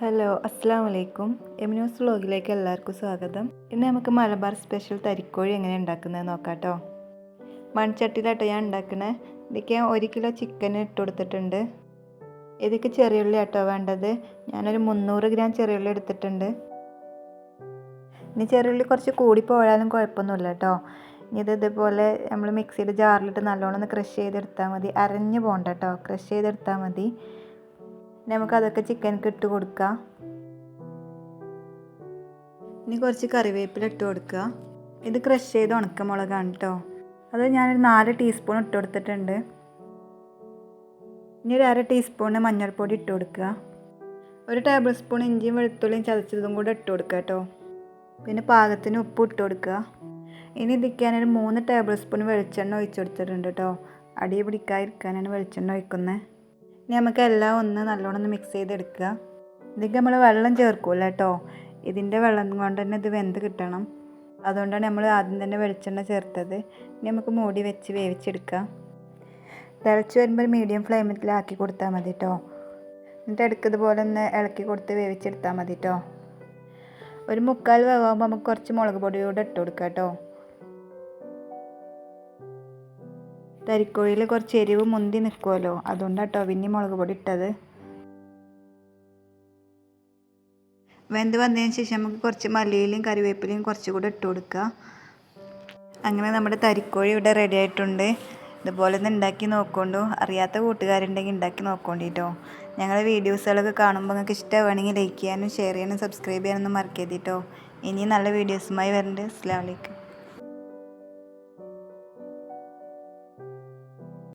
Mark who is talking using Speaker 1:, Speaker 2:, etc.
Speaker 1: Hello അസ്സാം വലൈക്കും. എമിനൂസ് വ്ലോഗിലേക്ക് എല്ലാവർക്കും സ്വാഗതം. ഇന്ന് നമുക്ക് മലബാർ സ്പെഷ്യൽ തരിക്കോഴി എങ്ങനെ ഉണ്ടാക്കുന്നത് നോക്കാം കേട്ടോ. മൺചട്ടിയിലാട്ടോ ഞാൻ ഉണ്ടാക്കണേ. ഇതിലേക്ക് 1 കിലോ ചിക്കൻ ഇട്ട് കൊടുത്തിട്ടുണ്ട്. ഇതിലേക്ക് ചെറിയുള്ളി ആട്ടോ വേണ്ടത്. ഞാനൊരു 300 ഗ്രാം ചെറിയുള്ളി എടുത്തിട്ടുണ്ട്. ഇനി ചെറിയുള്ളി കുറച്ച് കൂടി പോയാലും കുഴപ്പമൊന്നുമില്ല കേട്ടോ. ഇനി ഇതുപോലെ നമ്മൾ മിക്സിയുടെ ജാറിലിട്ട് നല്ലോണം ഒന്ന് ക്രഷ് ചെയ്തെടുത്താൽ മതി. അരഞ്ഞു പോകണ്ട കേട്ടോ, ക്രഷ് ചെയ്തെടുത്താൽ മതി. നമുക്കതൊക്കെ ചിക്കനക്ക് ഇട്ട് കൊടുക്കാം. ഇനി കുറച്ച് കറിവേപ്പില ഇട്ട് കൊടുക്കുക. ഇത് ക്രഷ് ചെയ്ത് ഉണക്കമുളകാണ് കേട്ടോ. അത് ഞാനൊരു 4 ടീസ്പൂൺ ഇട്ട് കൊടുത്തിട്ടുണ്ട്. ഇനി ഒരു 1/2 ടീസ്പൂൺ മഞ്ഞൾപ്പൊടി ഇട്ട് കൊടുക്കുക. 1 ടേബിൾ സ്പൂൺ ഇഞ്ചിയും വെളുത്തുള്ളിയും ചതച്ചതും കൂടെ ഇട്ട് കൊടുക്കുക കേട്ടോ. പിന്നെ പാകത്തിന് ഉപ്പ് ഇട്ട് കൊടുക്കുക. ഇനി ഇതിക്കാനൊരു 3 ടേബിൾ സ്പൂൺ വെളിച്ചെണ്ണ ഒഴിച്ച് കൊടുത്തിട്ടുണ്ട് കേട്ടോ. അടി പിടിക്കാതിരിക്കാനാണ് വെളിച്ചെണ്ണ ഒഴിക്കുന്നത്. ഇനി നമുക്ക് എല്ലാം ഒന്ന് നല്ലോണം മിക്സ് ചെയ്തെടുക്കുക. ഇതിലേക്ക് നമ്മൾ വെള്ളം ചേർക്കൂല കേട്ടോ. ഇതിൻ്റെ വെള്ളം കൊണ്ട് തന്നെ ഇത് വെന്ത് കിട്ടണം. അതുകൊണ്ടാണ് നമ്മൾ ആദ്യം തന്നെ വെളിച്ചെണ്ണ ചേർത്തത്. ഇനി നമുക്ക് മൂടി വെച്ച് വേവിച്ചെടുക്കാം. തിളച്ച് വരുമ്പോൾ മീഡിയം ഫ്ലെയിമിലാക്കി കൊടുത്താൽ മതി കേട്ടോ. എന്നിട്ട് ഇടയ്ക്കതുപോലെ ഒന്ന് ഇളക്കി കൊടുത്ത് വേവിച്ചെടുത്താൽ മതി കേട്ടോ. ഒരു 3/4 വേവാകുമ്പോൾ നമുക്ക് കുറച്ച് മുളക് പൊടി കൂടെ ഇട്ട് കൊടുക്കാം കേട്ടോ. തരിക്കോഴിയിൽ കുറച്ച് എരിവ് മുന്തി നിൽക്കുമല്ലോ, അതുകൊണ്ടാണ് കേട്ടോ പിന്നെ മുളക് പൊടി ഇട്ടത്. വെന്ത് വന്നതിന് ശേഷം നമുക്ക് കുറച്ച് മല്ലിയിലയും കറിവേപ്പിലയും കുറച്ചുകൂടെ ഇട്ട് കൊടുക്കുക. അങ്ങനെ നമ്മുടെ തരിക്കോഴി ഇവിടെ റെഡി ആയിട്ടുണ്ട്. ഇതുപോലെ ഒന്ന് ഉണ്ടാക്കി നോക്കൊണ്ടു. അറിയാത്ത കൂട്ടുകാരുണ്ടെങ്കിൽ ഉണ്ടാക്കി നോക്കൊണ്ടിട്ടോ. ഞങ്ങളുടെ വീഡിയോസുകളൊക്കെ കാണുമ്പോൾ നിങ്ങൾക്ക് ഇഷ്ടമാണെങ്കിൽ ലൈക്ക് ചെയ്യാനും ഷെയർ ചെയ്യാനും സബ്സ്ക്രൈബ് ചെയ്യാനൊന്നും മറക്കരുത് കേട്ടോ. ഇനി നല്ല വീഡിയോസുമായി വരുന്നുണ്ട്. അസ്സലാമു അലൈക്കും.